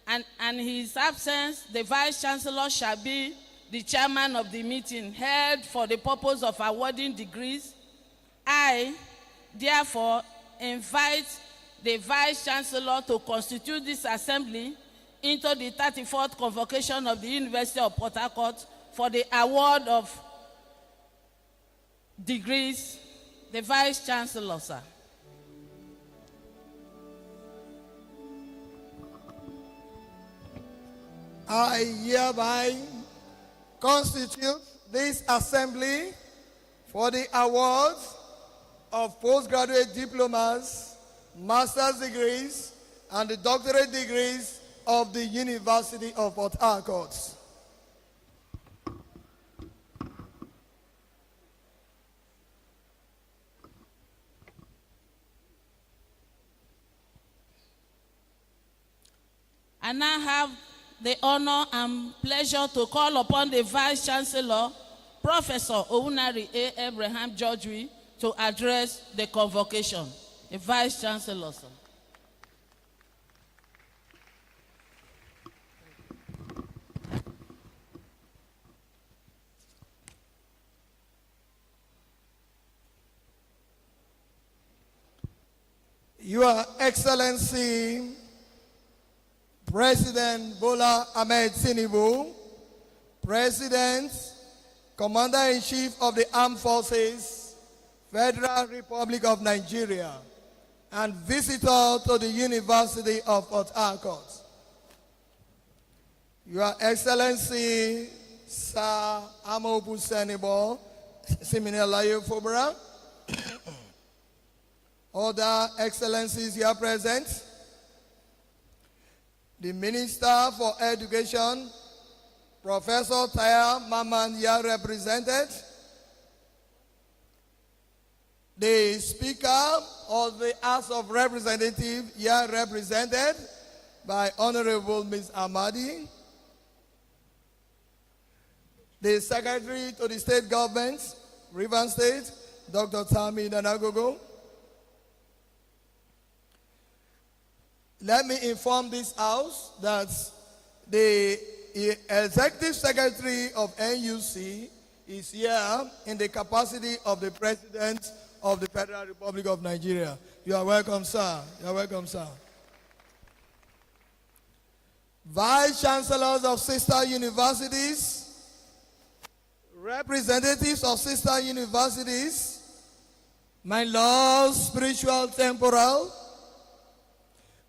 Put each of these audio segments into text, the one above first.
and in his absence, the Vice-Chancellor shall be the chairman of the meeting held for the purpose of awarding degrees. I, therefore, invite the Vice-Chancellor to constitute this assembly into the 34th Convocation of the University of Port Harcourt for the award of degrees. The Vice-Chancellor, sir. I hereby constitute this assembly for the awards of postgraduate diplomas, master's degrees, and the doctorate degrees of the University of Port Harcourt. I now have the honor and pleasure to call upon the Vice-Chancellor, Professor Owunari A. Abraham George, to address the convocation. The Vice-Chancellor, sir. Your Excellency, President Bola Ahmed Tinubu, President, Commander-in-Chief of the Armed Forces, Federal Republic of Nigeria, and visitor to the University of Port Harcourt. Your Excellency, Sir Amobu Senibo, Siminalayo Fobra, other Excellencies here present, the Minister for Education, Professor Taya Maman here represented, the Speaker of the House of Representatives here represented by Honorable Ms. Amadi, the Secretary to the State Government, Rivers State, Dr. Tami Nanagogo. Let me inform this House that the Executive Secretary of NUC is here in the capacity of the President of the Federal Republic of Nigeria. You are welcome, sir. You are welcome, sir. Vice-Chancellors of sister universities, representatives of sister universities, my lords, spiritual, temporal,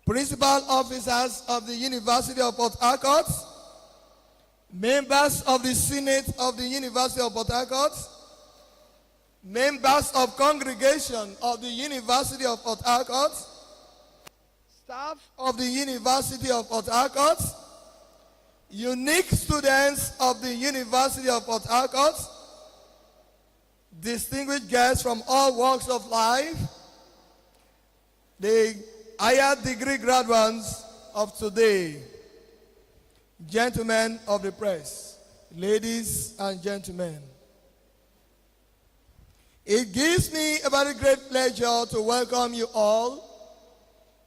principal officers of the University of Port Harcourt, members of the Senate of the University of Port Harcourt, members of congregation of the University of Port Harcourt, staff of the University of Port Harcourt, unique students of the University of Port Harcourt, distinguished guests from all walks of life, the higher degree graduates of today, gentlemen of the press, ladies and gentlemen. It gives me a very great pleasure to welcome you all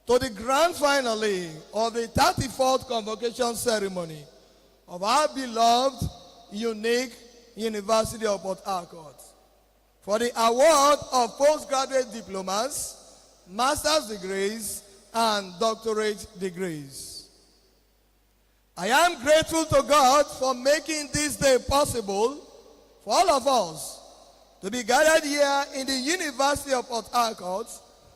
to the grand finale of the 34th convocation ceremony of our beloved, unique University of Port Harcourt for the award of postgraduate diplomas, master's degrees, and doctorate degrees. I am grateful to God for making this day possible for all of us to be gathered here in the University of Port Harcourt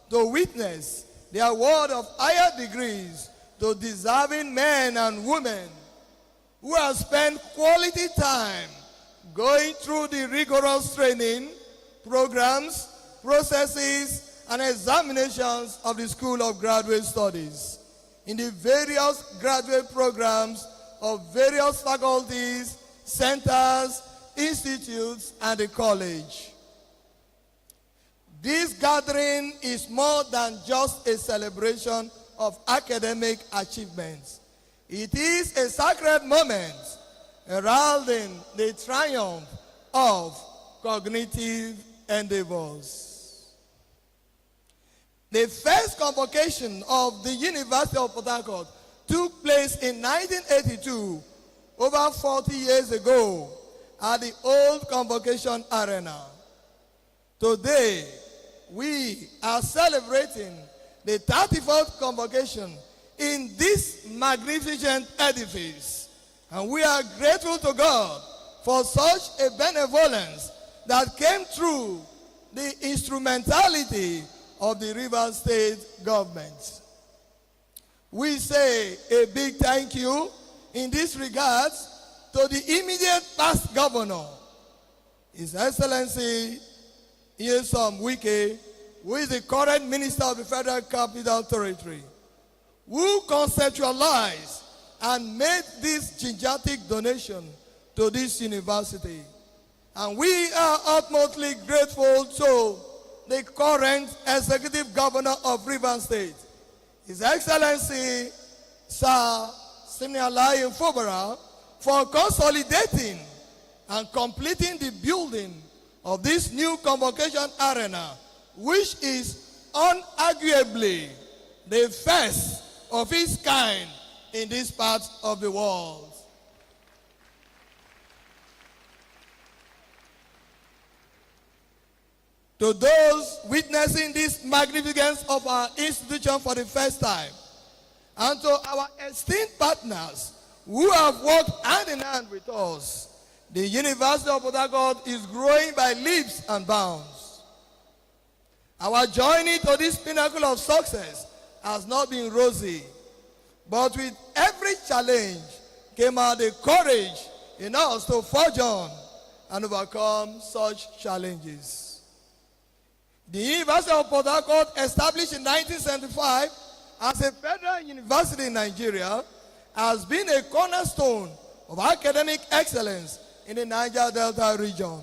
to witness the award of higher degrees to deserving men and women who have spent quality time going through the rigorous training, programs, processes, and examinations of the School of Graduate Studies in the various graduate programs of various faculties, centers, institutes, and the college. This gathering is more than just a celebration of academic achievements. It is a sacred moment heralding the triumph of cognitive endeavors. The first convocation of the University of Port Harcourt took place in 1982, over 40 years ago, at the old Convocation Arena. Today, we are celebrating the 34th Convocation in this magnificent edifice. And we are grateful to God for such a benevolence that came through the instrumentality of the Rivers State government. We say a big thank you in this regard to the immediate past governor, His Excellency Nyesom Wike, who is the current Minister of the Federal Capital Territory, who conceptualized and made this gigantic donation to this university. And we are utmostly grateful to the current Executive Governor of Rivers State, His Excellency Sir Simeon Fubara, for consolidating and completing the building of this new Convocation Arena, which is unarguably the first of its kind in this part of the world. To those witnessing this magnificence of our institution for the first time, and to our esteemed partners who have worked hand in hand with us, the University of Port Harcourt is growing by leaps and bounds. Our journey to this pinnacle of success has not been rosy, but with every challenge came out the courage in us to forge on and overcome such challenges. The University of Port Harcourt, established in 1975 as a federal university in Nigeria, has been a cornerstone of academic excellence in the Niger Delta region.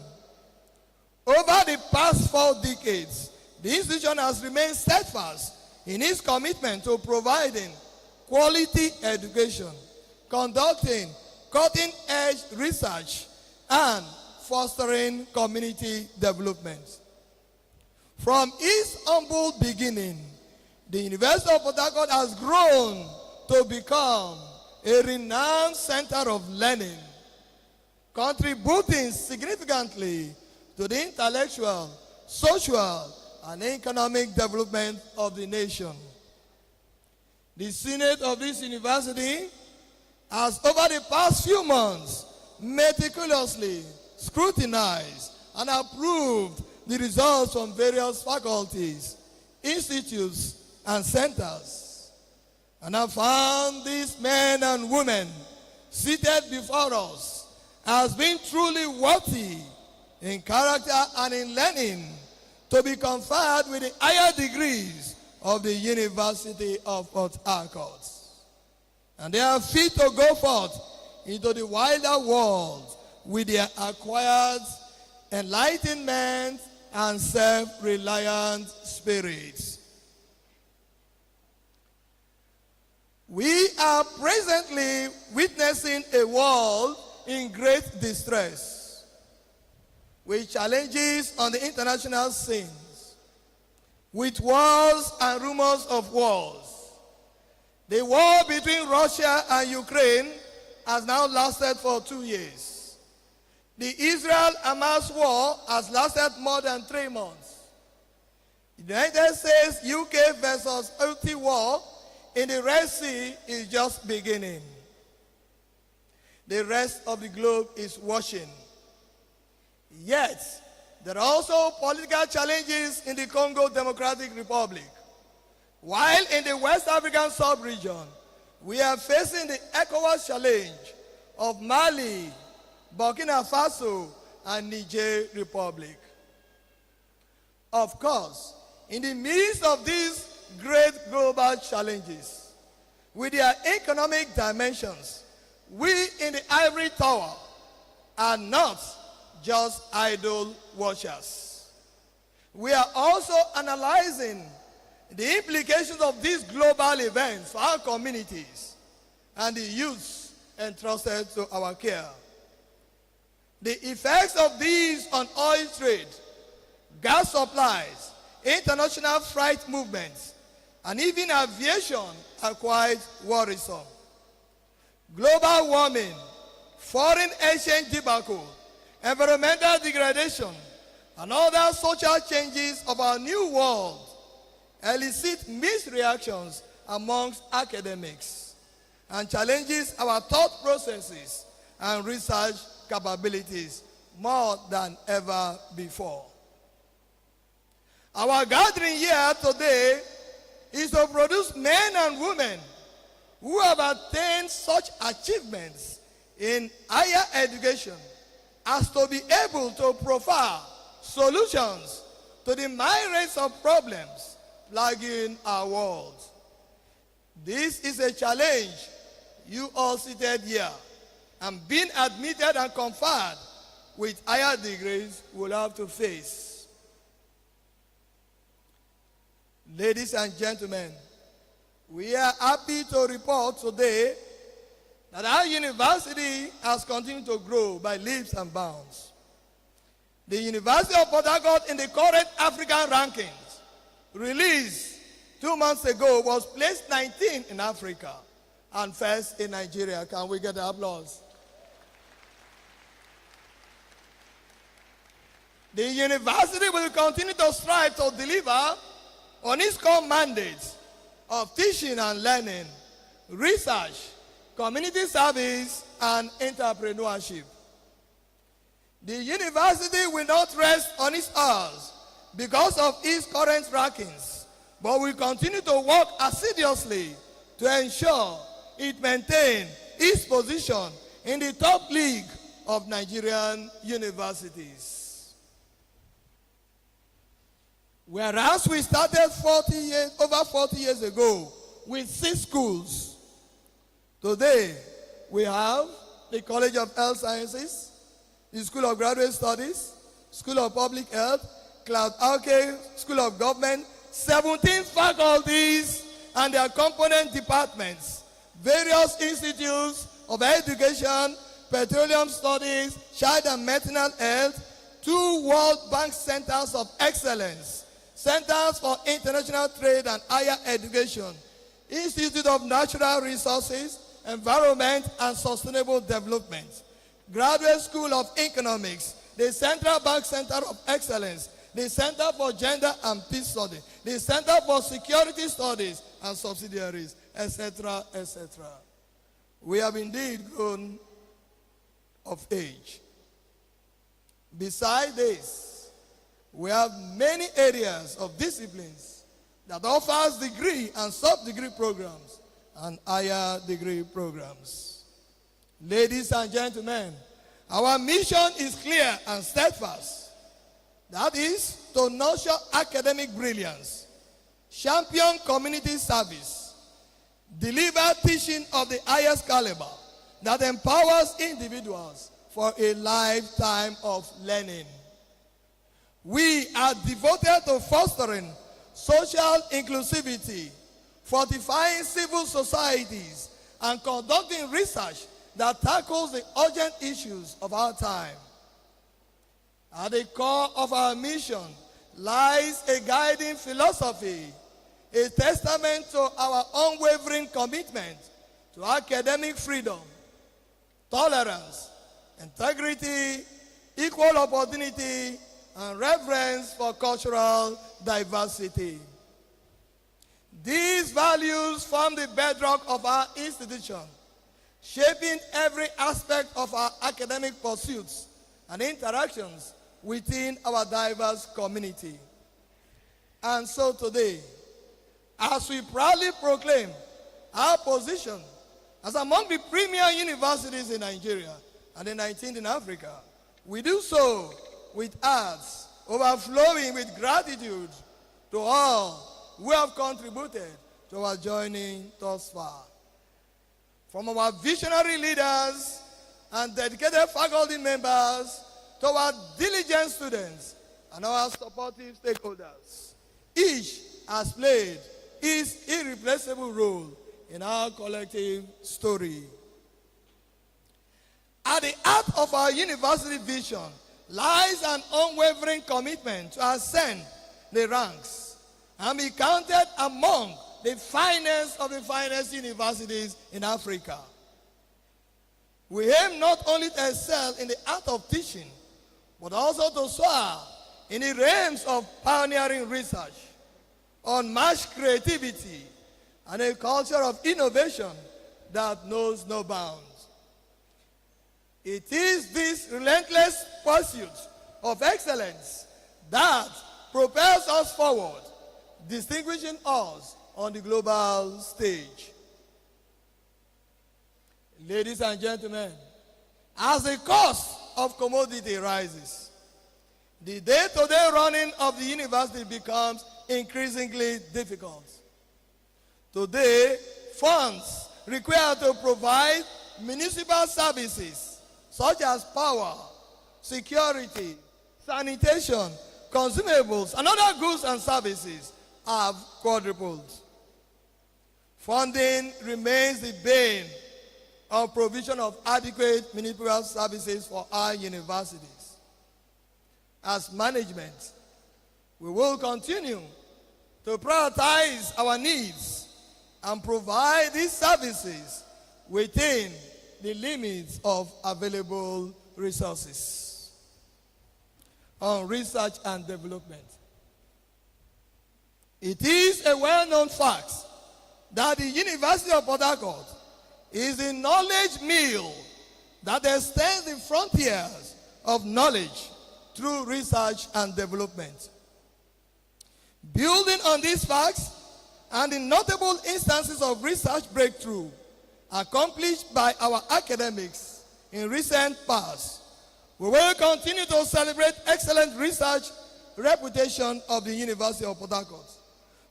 Over the past 4 decades, the institution has remained steadfast in its commitment to providing quality education, conducting cutting-edge research, and fostering community development. From its humble beginning, the University of Port Harcourt has grown to become a renowned center of learning, contributing significantly to the intellectual, social, and economic development of the nation. The Senate of this university has, over the past few months, meticulously scrutinized and approved the results from various faculties, institutes, and centers. And I found these men and women seated before us as being truly worthy in character and in learning to be conferred with the higher degrees of the University of Port Harcourt. And they are fit to go forth into the wider world with their acquired enlightenment and self-reliant spirits. We are presently witnessing a world in great distress, with challenges on the international scenes, with wars and rumors of wars. The war between Russia and Ukraine has now lasted for 2 years. The Israel-Hamas war has lasted more than 3 months. The United States-UK versus Houthi war in the Red Sea is just beginning. The rest of the globe is watching. Yet, there are also political challenges in the Congo Democratic Republic. While in the West African sub-region, we are facing the ECOWAS challenge of Mali, Burkina Faso, and Niger Republic. Of course, in the midst of these great global challenges, with their economic dimensions, we in the ivory tower are not just idle watchers. We are also analyzing the implications of these global events for our communities and the youths entrusted to our care. The effects of these on oil trade, gas supplies, international freight movements, and even aviation are quite worrisome. global warming, foreign exchange debacle, environmental degradation, and other social changes of our new world elicit mixed reactions amongst academics and challenges our thought processes and research capabilities more than ever before. Our gathering here today is to produce men and women who have attained such achievements in higher education as to be able to provide solutions to the myriads of problems plaguing our world. This is a challenge you all seated here and being admitted and conferred with higher degrees will have to face. Ladies and gentlemen, we are happy to report today that our university has continued to grow by leaps and bounds. The University of Port Harcourt in the current African rankings released 2 months ago was placed 19th in Africa and first in Nigeria. Can we get the applause? The university will continue to strive to deliver on its core mandates of teaching and learning, research, community service, and entrepreneurship. The university will not rest on its oars because of its current rankings, but will continue to work assiduously to ensure it maintains its position in the top league of Nigerian universities. Whereas we started over 40 years ago with 6 schools, today we have the College of Health Sciences, the School of Graduate Studies, School of Public Health, Cloud Alke, School of Government, 17 faculties and their component departments, various institutes of education, petroleum studies, child and maternal health, 2 World Bank Centers of Excellence, Centers for International Trade and Higher Education, Institute of Natural Resources, Environment and Sustainable Development, Graduate School of Economics, the Central Bank Center of Excellence, the Center for Gender and Peace Studies, the Center for Security Studies and subsidiaries, etc., etc. We have indeed grown of age. Besides this, we have many areas of disciplines that offers degree and sub-degree programs and higher degree programs. Ladies and gentlemen, our mission is clear and steadfast. That is to nurture academic brilliance, champion community service, deliver teaching of the highest caliber that empowers individuals for a lifetime of learning. We are devoted to fostering social inclusivity, fortifying civil societies, and conducting research that tackles the urgent issues of our time. At the core of our mission lies a guiding philosophy, a testament to our unwavering commitment to academic freedom, tolerance, integrity, equal opportunity, and reverence for cultural diversity. These values form the bedrock of our institution, shaping every aspect of our academic pursuits and interactions within our diverse community. And so today, as we proudly proclaim our position as among the premier universities in Nigeria and the 19th in Africa, we do so with hearts overflowing with gratitude to all who have contributed to our journey thus far. From our visionary leaders and dedicated faculty members to our diligent students and our supportive stakeholders, each has played his irreplaceable role in our collective story. At the heart of our university vision lies an unwavering commitment to ascend the ranks and be counted among the finest of the finest universities in Africa. We aim not only to excel in the art of teaching, but also to soar in the realms of pioneering research, unmatched creativity, and a culture of innovation that knows no bounds. It is this relentless pursuit of excellence that propels us forward, distinguishing us on the global stage. Ladies and gentlemen, as the cost of commodity rises, the day-to-day running of the university becomes increasingly difficult. Today, funds required to provide municipal services such as power, security, sanitation, consumables, and other goods and services have quadrupled. Funding remains the bane of provision of adequate municipal services for our universities. As management, we will continue to prioritize our needs and provide these services within the limits of available resources. On research and development, it is a well-known fact that the University of Port Harcourt is the knowledge mill that extends the frontiers of knowledge through research and development. Building on these facts and the notable instances of research breakthrough accomplished by our academics in recent past, we will continue to celebrate excellent research reputation of the University of Port Harcourt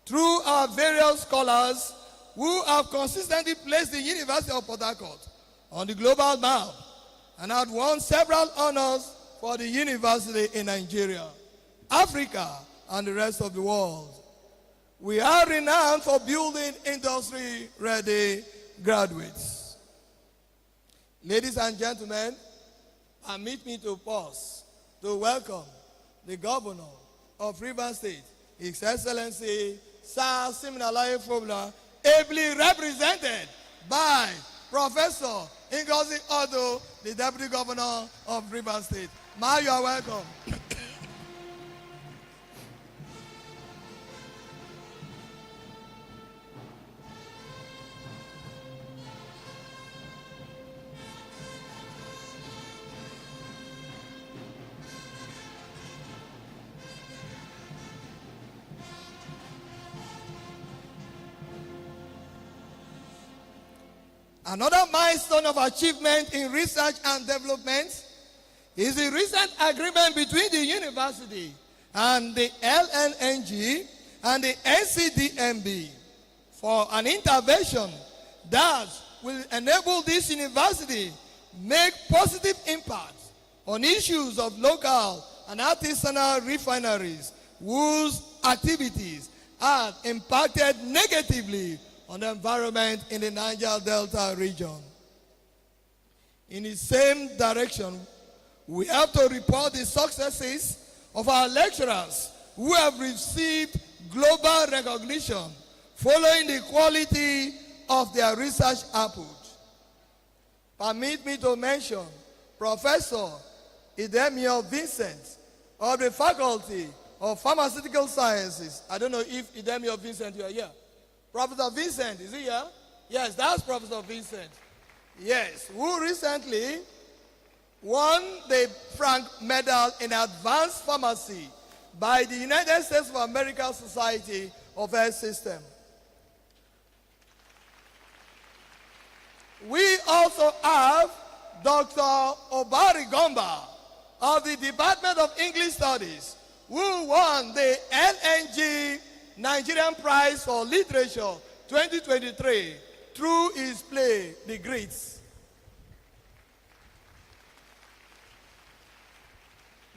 through our various scholars who have consistently placed the University of Port Harcourt on the global map and have won several honors for the university in Nigeria, Africa, and the rest of the world. We are renowned for building industry-ready graduates. Ladies and gentlemen, permit me to pause to welcome the Governor of Rivers State, His Excellency Sir Siminalayi Fubula, ably represented by Professor Ngozi Odo, the Deputy Governor of Rivers State. Ma, you are welcome. Another milestone of achievement in research and development is the recent agreement between the university and the LNNG and the NCDMB for an intervention that will enable this university make positive impact on issues of local and artisanal refineries whose activities have impacted negatively on the environment in the Niger Delta region. In the same direction, we have to report the successes of our lecturers who have received global recognition following the quality of their research output. Permit me to mention Professor Idemio Vincent of the Faculty of Pharmaceutical Sciences. I don't know if Idemio Vincent, you are here. Professor Vincent, is he here? Yes, that's Professor Vincent. Yes, who recently won the Frank Medal in Advanced Pharmacy by the United States of America Society of Health System. We also have Dr. Obari Gomba of the Department of English Studies, who won the LNG Nigerian Prize for Literature 2023 through his play, The Greats.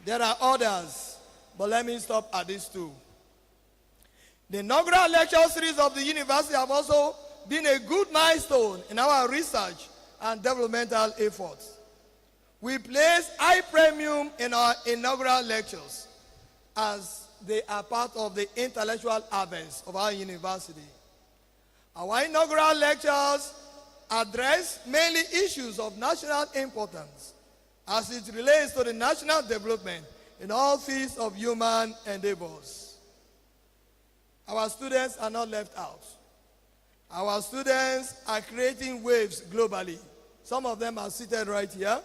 There are others, but let me stop at these two. The inaugural lecture series of the university have also been a good milestone in our research and developmental efforts. We place high premium in our inaugural lectures as they are part of the intellectual harvest of our university. Our inaugural lectures address mainly issues of national importance as it relates to the national development in all fields of human endeavors. Our students are not left out. Our students are creating waves globally. Some of them are seated right here.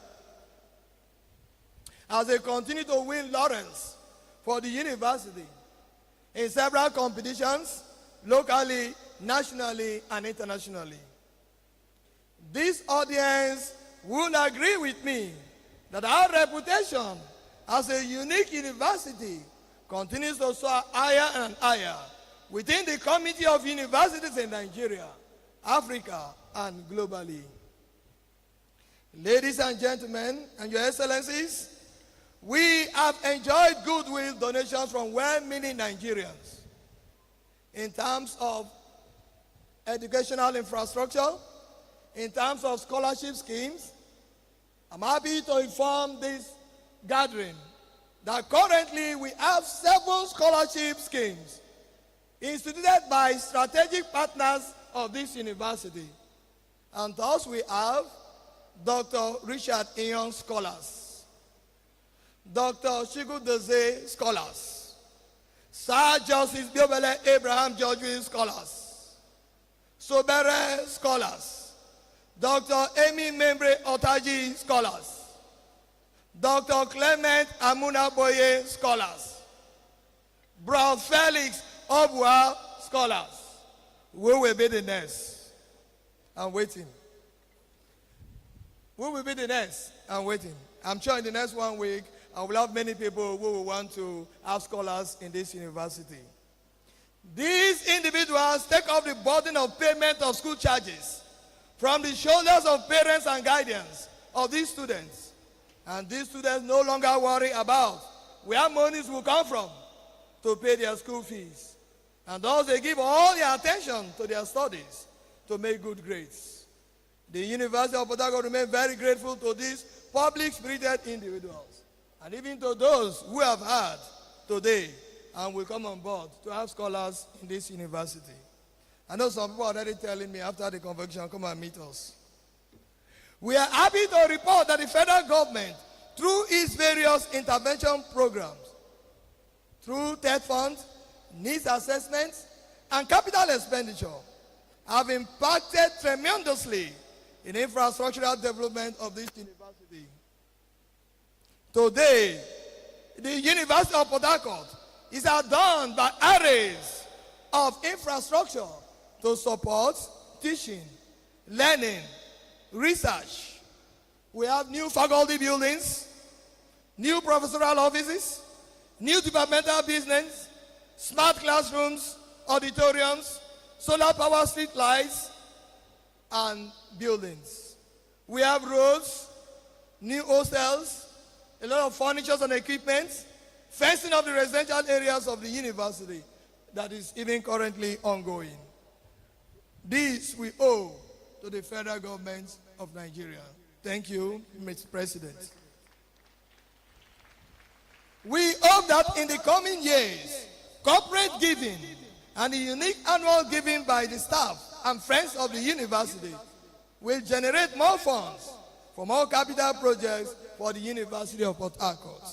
As they continue to win laurels for the university in several competitions, locally, nationally, and internationally. This audience will agree with me that our reputation as a unique university continues to soar higher and higher within the community of universities in Nigeria, Africa, and globally. Ladies and gentlemen, and your excellencies, we have enjoyed goodwill donations from well-meaning Nigerians in terms of educational infrastructure, in terms of scholarship schemes. I'm happy to inform this gathering that currently we have 7 scholarship schemes instituted by strategic partners of this university. And thus we have Dr. Richard Iyon Scholars, Dr. Chigudozie Scholars, Sir Justice Biobele Abraham George Scholars, Sobere Scholars, Dr. Amy Membre Otaji Scholars, Dr. Clement Amuna Boye Scholars, Bro Felix Obwa Scholars. We will be the next. I'm waiting. We will be the next. I'm waiting. I'm sure in the next 1 week, I will have many people who will want to have scholars in this university. These individuals take up the burden of payment of school charges from the shoulders of parents and guardians of these students. And these students no longer worry about where monies will come from to pay their school fees. And thus they give all their attention to their studies to make good grades. The University of Port Harcourt remains very grateful to these public-spirited individuals, and even to those who have heard today and will come on board to have scholars in this university. I know some people are already telling me after the convocation, come and meet us. We are happy to report that the federal government, through its various intervention programs, through TED funds, needs assessments, and capital expenditure, have impacted tremendously in infrastructural development of this university. Today, the University of Port Harcourt is adorned by arrays of infrastructure to support teaching, learning, research. We have new faculty buildings, new professorial offices, new departmental business, smart classrooms, auditoriums, solar power street lights, and buildings. We have roads, new hostels, a lot of furniture and equipment, fencing of the residential areas of the university that is even currently ongoing. This we owe to the federal government of Nigeria. Thank you, Mr. President. We hope that in the coming years, corporate giving and the unique annual giving by the staff and friends of the university will generate more funds for more capital projects for the University of Port Harcourt.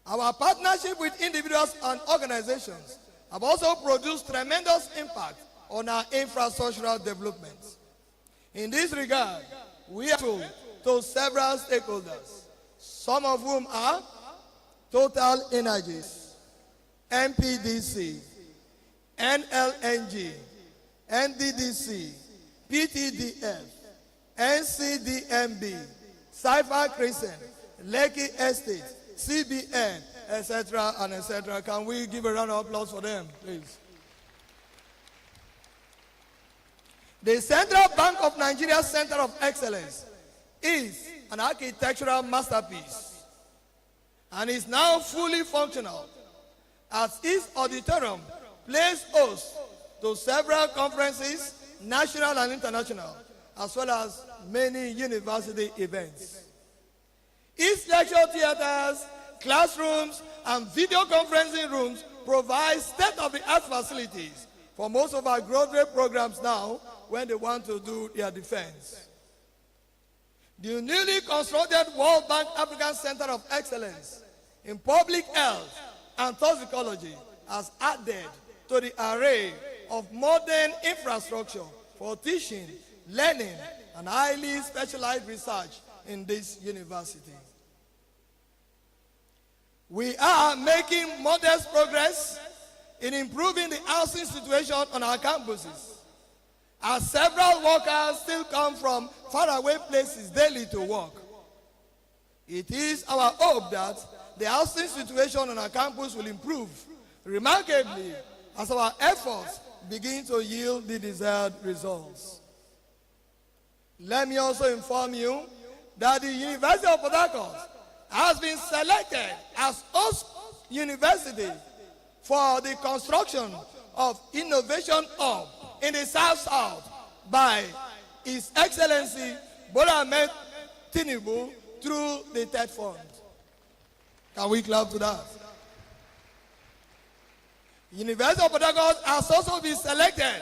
Our partnership with individuals and organizations have also produced tremendous impact on our infrastructural development. In this regard, we are grateful to several stakeholders, some of whom are Total Energies, MPDC, NLNG, NDDC, PTDF, NCDMB, Cypher Crescent, Lekki Estate, CBN, etc., and etc. Can we give a round of applause for them, please? The Central Bank of Nigeria Center of Excellence is an architectural masterpiece and is now fully functional as its auditorium plays host to several conferences, national and international, as well as many university events. Its lecture theaters, classrooms, and video conferencing rooms provide state-of-the-art facilities for most of our graduate programs now when they want to do their defense. The newly constructed World Bank African Center of Excellence in Public Health and Toxicology has added to the array of modern infrastructure for teaching, learning, and highly specialized research in this university. We are making modest progress in improving the housing situation on our campuses, as several workers still come from faraway places daily to work. It is our hope that the housing situation on our campus will improve remarkably as our efforts begin to yield the desired results. Let me also inform you that the University of Port Harcourt has been selected as host university for the construction of Innovation Hub in the South-South by His Excellency Bola Ahmed Tinubu through the TED Fund. Can we clap to that? University of Port Harcourt has also been selected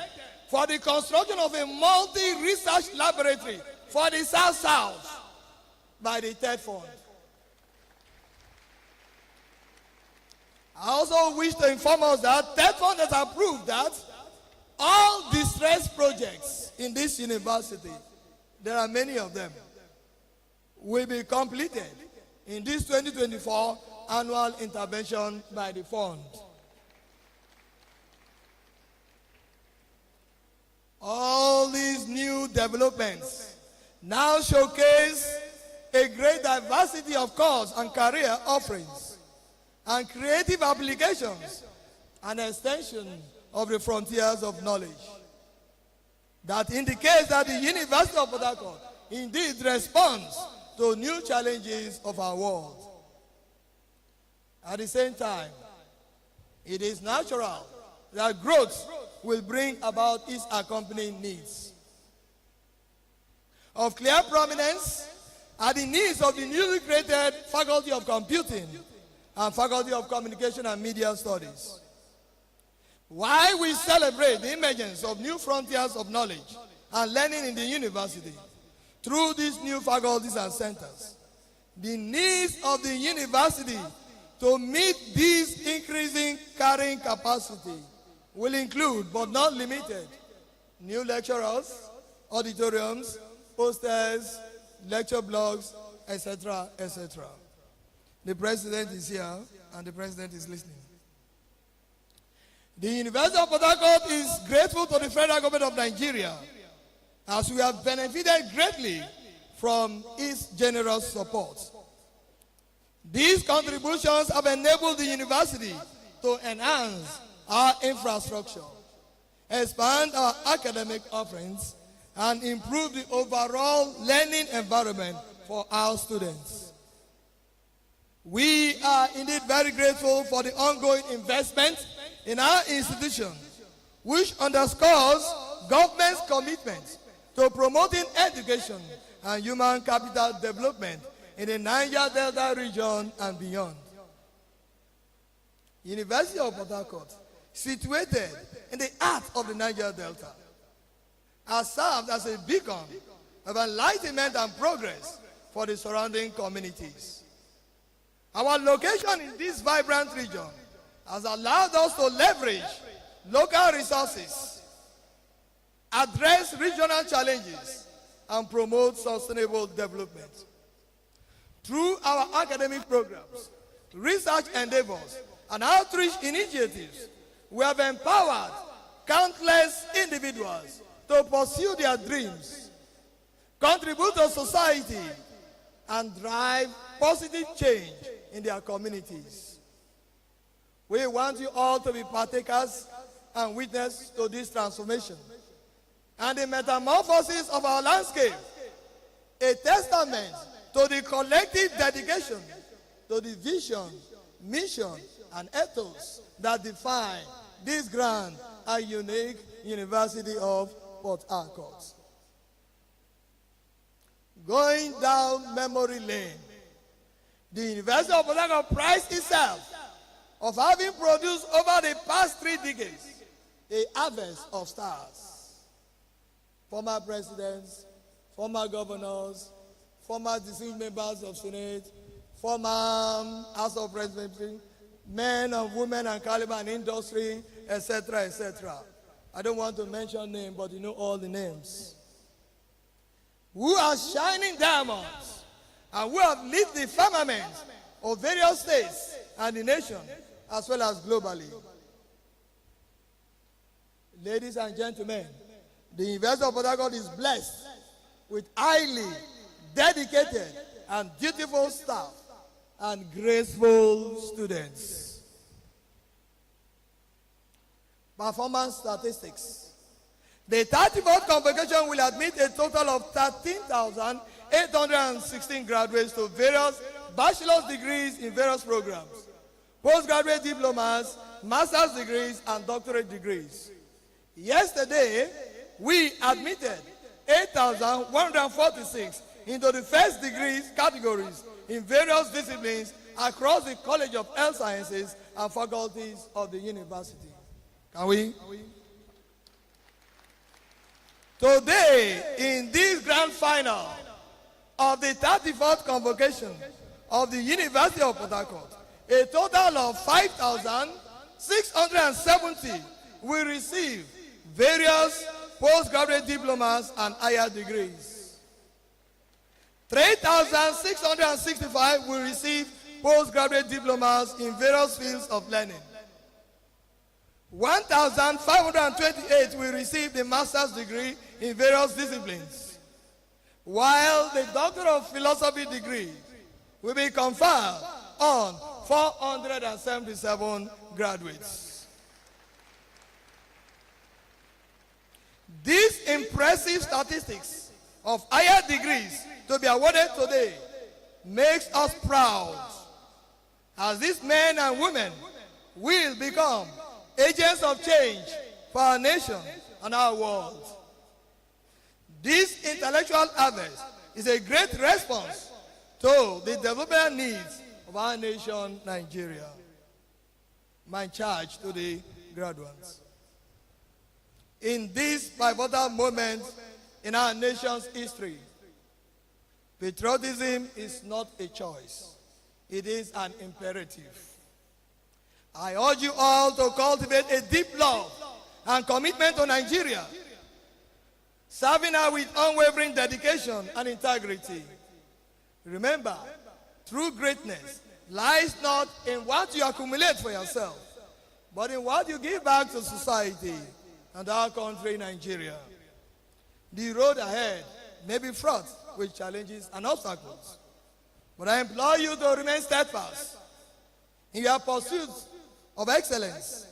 for the construction of a multi-research laboratory for the South-South by the TED Fund. I also wish to inform us that TED Fund has approved that all distress projects in this university, there are many of them, will be completed in this 2024 annual intervention by the fund. All these new developments now showcase a great diversity of course and career offerings and creative applications and extension of the frontiers of knowledge. That indicates that the University of Port Harcourt indeed responds to new challenges of our world. At the same time, it is natural that growth will bring about its accompanying needs. Of clear prominence are the needs of the newly created Faculty of Computing and Faculty of Communication and Media Studies. While we celebrate the emergence of new frontiers of knowledge and learning in the university through these new faculties and centers, the needs of the university to meet these increasing carrying capacity will include, but not limited, new lecturers, auditoriums, posters, lecture blogs, etc., etc. The president is here, and the president is listening. The University of Port Harcourt is grateful to the federal government of Nigeria, as we have benefited greatly from its generous support. These contributions have enabled the university to enhance our infrastructure, expand our academic offerings, and improve the overall learning environment for our students. We are indeed very grateful for the ongoing investment in our institution, which underscores government's commitment to promoting education and human capital development in the Niger Delta region and beyond. University of Port Harcourt, situated in the heart of the Niger Delta, has served as a beacon of enlightenment and progress for the surrounding communities. Our location in this vibrant region has allowed us to leverage local resources, address regional challenges, and promote sustainable development. Through our academic programs, research endeavors, and outreach initiatives, we have empowered countless individuals to pursue their dreams, contribute to society, and drive positive change in their communities. We want you all to be partakers and witness to this transformation and the metamorphosis of our landscape, a testament to the collective dedication to the vision, mission, and ethos that define this grand and unique University of Port Harcourt. Going down memory lane, the University of Port Harcourt prides itself of having produced over the past 3 decades a harvest of stars. former presidents, former governors, former distinguished members of Senate, former House of Representatives, men and women and caliber and industry, etc., etc. I don't want to mention names, but you know all the names. Who are shining diamonds and who have lit the firmament of various states and the nation, as well as globally. Ladies and gentlemen, the University of Port Harcourt is blessed with highly dedicated and dutiful staff and graceful students. Performance statistics. The 34th Convocation will admit a total of 13,816 graduates to various bachelor's degrees in various programs, postgraduate diplomas, master's degrees, and doctorate degrees. Yesterday, we admitted 8,146 into the first degrees categories in various disciplines across the College of Health Sciences and faculties of the university. Can we? Today, in this grand final of the 34th Convocation of the University of Port Harcourt, a total of 5,670 will receive various postgraduate diplomas and higher degrees. 3,665 will receive postgraduate diplomas in various fields of learning. 1,528 will receive the master's degree in various disciplines, while the Doctor of Philosophy degree will be conferred on 477 graduates. These impressive statistics of higher degrees to be awarded today makes us proud, as these men and women will become agents of change for our nation and our world. This intellectual harvest is a great response to the development needs of our nation, Nigeria. My charge to the graduates. In this pivotal moment in our nation's history, patriotism is not a choice. It is an imperative. I urge you all to cultivate a deep love and commitment to Nigeria, serving her with unwavering dedication and integrity. Remember, true greatness lies not in what you accumulate for yourself, but in what you give back to society and our country, Nigeria. The road ahead may be fraught with challenges and obstacles, but I implore you to remain steadfast in your pursuit of excellence.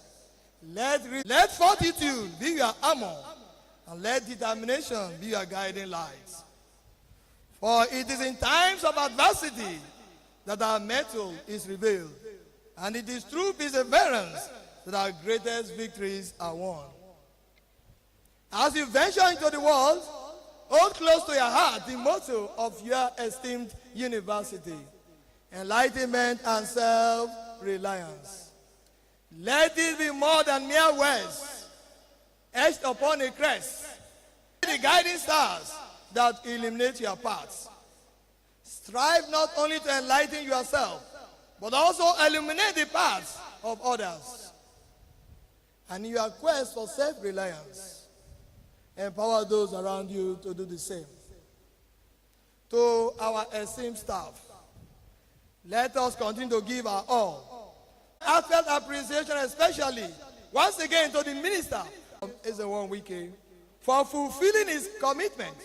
Let fortitude be your armor, and let determination be your guiding light. For it is in times of adversity that our mettle is revealed, and it is through perseverance that our greatest victories are won. As you venture into the world, hold close to your heart the motto of your esteemed university: enlightenment and self-reliance. Let it be more than mere words etched upon a crest, the guiding stars that illuminate your paths. Strive not only to enlighten yourself, but also illuminate the paths of others. And in your quest for self-reliance, empower those around you to do the same. To our esteemed staff, let us continue to give our all. Heartfelt appreciation, especially once again to the minister is the one we came for fulfilling his commitment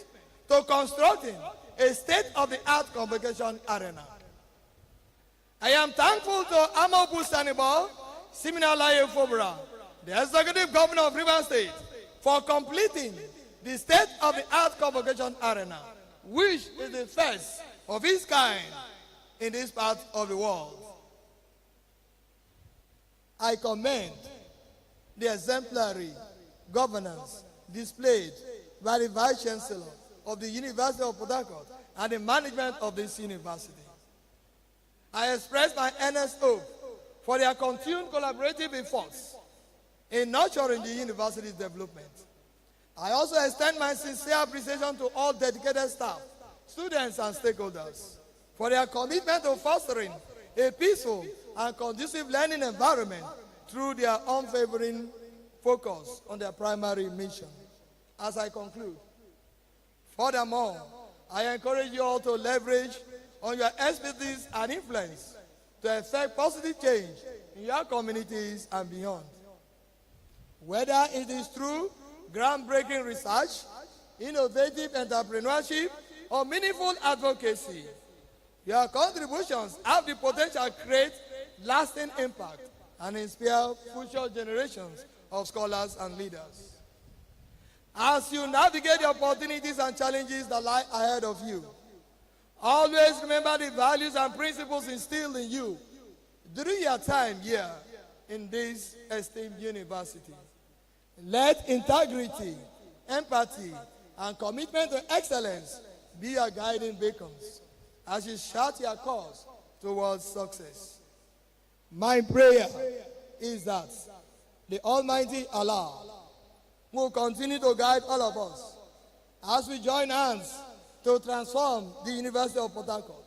to constructing a state-of-the-art convocation arena. I am thankful to Amobu Sanibal, Siminalaye Fobra, the executive governor of Rivers State, for completing the state-of-the-art convocation arena, which is the first of its kind in this part of the world. I commend the exemplary governance displayed by the Vice Chancellor of the University of Port Harcourt and the management of this university. I express my earnest hope for their continued collaborative efforts in nurturing the university's development. I also extend my sincere appreciation to all dedicated staff, students, and stakeholders for their commitment to fostering a peaceful and conducive learning environment through their unwavering focus on their primary mission. As I conclude, furthermore, I encourage you all to leverage on your expertise and influence to effect positive change in your communities and beyond. Whether it is through groundbreaking research, innovative entrepreneurship, or meaningful advocacy, your contributions have the potential to create lasting impact and inspire future generations of scholars and leaders. As you navigate the opportunities and challenges that lie ahead of you, always remember the values and principles instilled in you during your time here in this esteemed university. Let integrity, empathy, and commitment to excellence be your guiding beacons as you chart your course towards success. My prayer is that the Almighty Allah will continue to guide all of us as we join hands to transform the University of Port Harcourt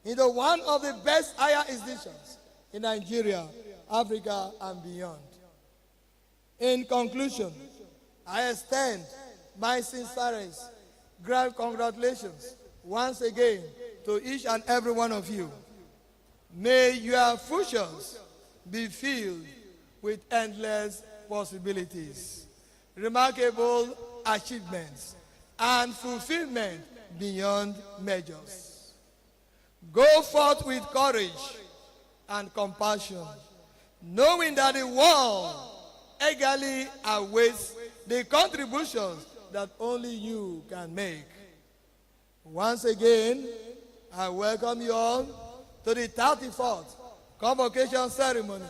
into one of the best higher institutions in Nigeria, Africa, and beyond. In conclusion, I extend my sincerest grand congratulations once again to each and every one of you. May your futures be filled with endless possibilities, remarkable achievements, and fulfillment beyond measures. Go forth with courage and compassion, knowing that the world eagerly awaits the contributions that only you can make. Once again, I welcome you all to the 34th Convocation Ceremony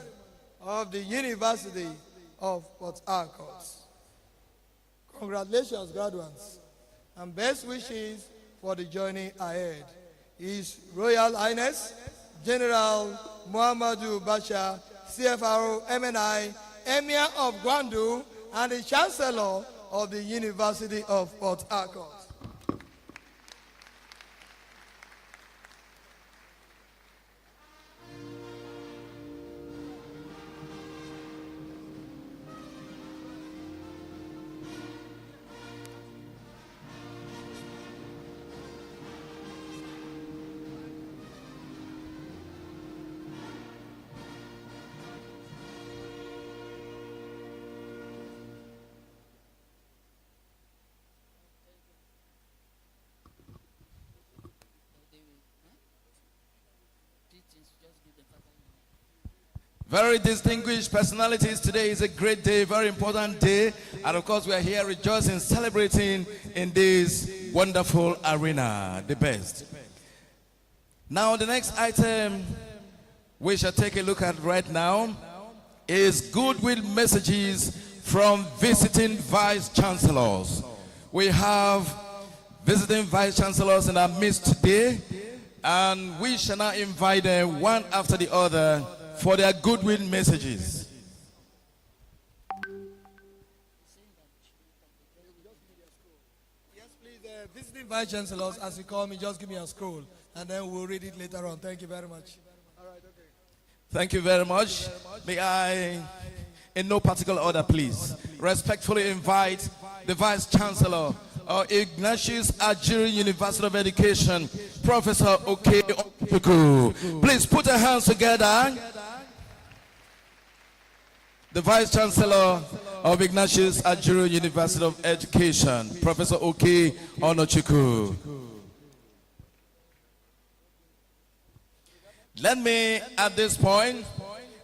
of the University of Port Harcourt. Congratulations, graduates, and best wishes for the journey ahead. His Royal Highness General Muhammadu Basha, CFRO MNI, Emir of Gwandu, and the Chancellor of the University of Port Harcourt. Very distinguished personalities. Today is a great day, very important day. And of course, we are here rejoicing, celebrating in this wonderful arena, the best. Now, the next item we shall take a look at right now is goodwill messages from visiting vice chancellors. We have visiting vice chancellors in our midst today, and we shall now invite them one after the other for their goodwill messages. Yes, please, visiting vice chancellors, as you call me, just give me a scroll, and then we'll read it later on. Thank you very much. All right, okay. Thank you very much. May I, in no particular order, please, respectfully invite the Vice Chancellor of Ignatius Ajiri University of Education, Professor Oke Onwuchukwu. Please put your hands together. The Vice Chancellor of Ignatius Ajiri University of Education, Professor Oke Onwuchukwu. Let me, at this point,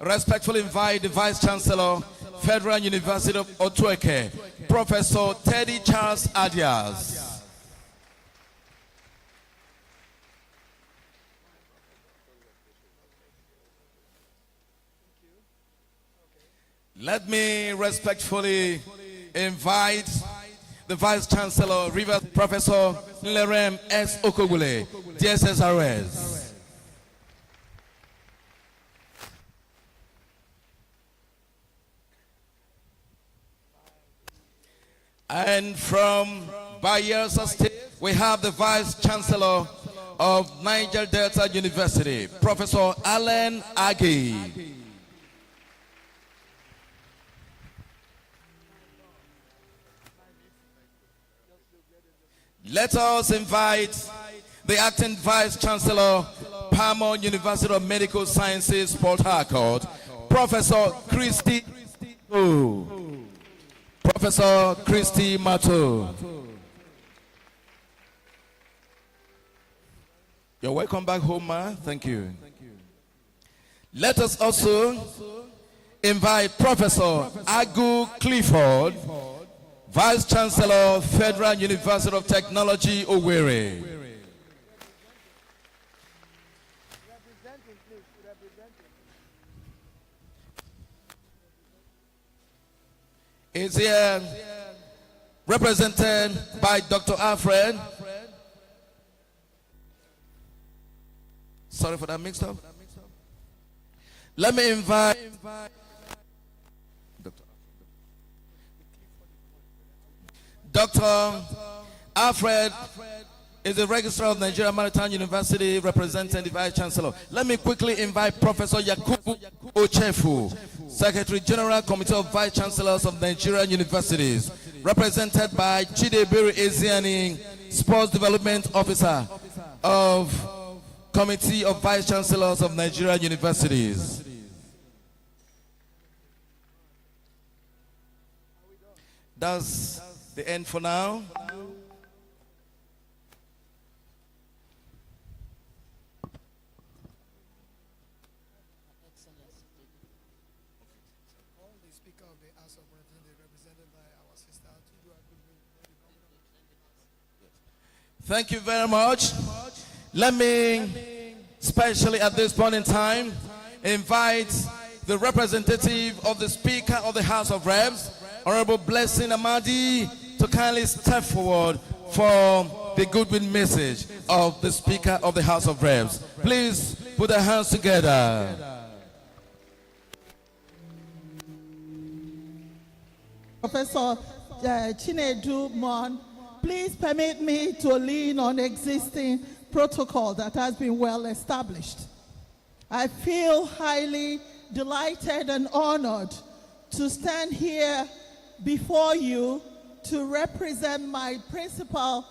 respectfully invite the Vice Chancellor, Federal University of Otueke, Professor Teddy Charles Adias. Let me respectfully invite the Vice Chancellor, Rivers Professor Nlerem S. Okogule, DSSRS. And from Bayelsa State, we have the Vice Chancellor of Niger Delta University, Professor Allen Agi. Let us invite the Acting Vice Chancellor, Palmer University of Medical Sciences, Port Harcourt, Professor Christy Professor Christy Mato. You're welcome back home, ma. Thank you. Let us also invite Professor Agu Clifford, Vice Chancellor, Federal University of Technology, Owerri. Is here represented by Dr. Alfred. Sorry for that mix-up. Let me invite Dr. Alfred is the Registrar of Nigeria Maritime University, representing the Vice Chancellor. Let me quickly invite Professor Yakubu Ochefu, Secretary General Committee of Vice Chancellors of Nigerian Universities, represented by Chidebere Eziani, Sports Development Officer of Committee of Vice Chancellors of Nigerian Universities. That's the end for now. Thank you very much. Let me, especially at this point in time, invite the representative of the Speaker of the House of Reps, Honorable Blessing Amadi, to kindly step forward for the goodwill message of the Speaker of the House of Reps. Please put your hands together. Professor Chinedu Mon, please permit me to lean on existing protocol that has been well established. I feel highly delighted and honored to stand here before you to represent my principal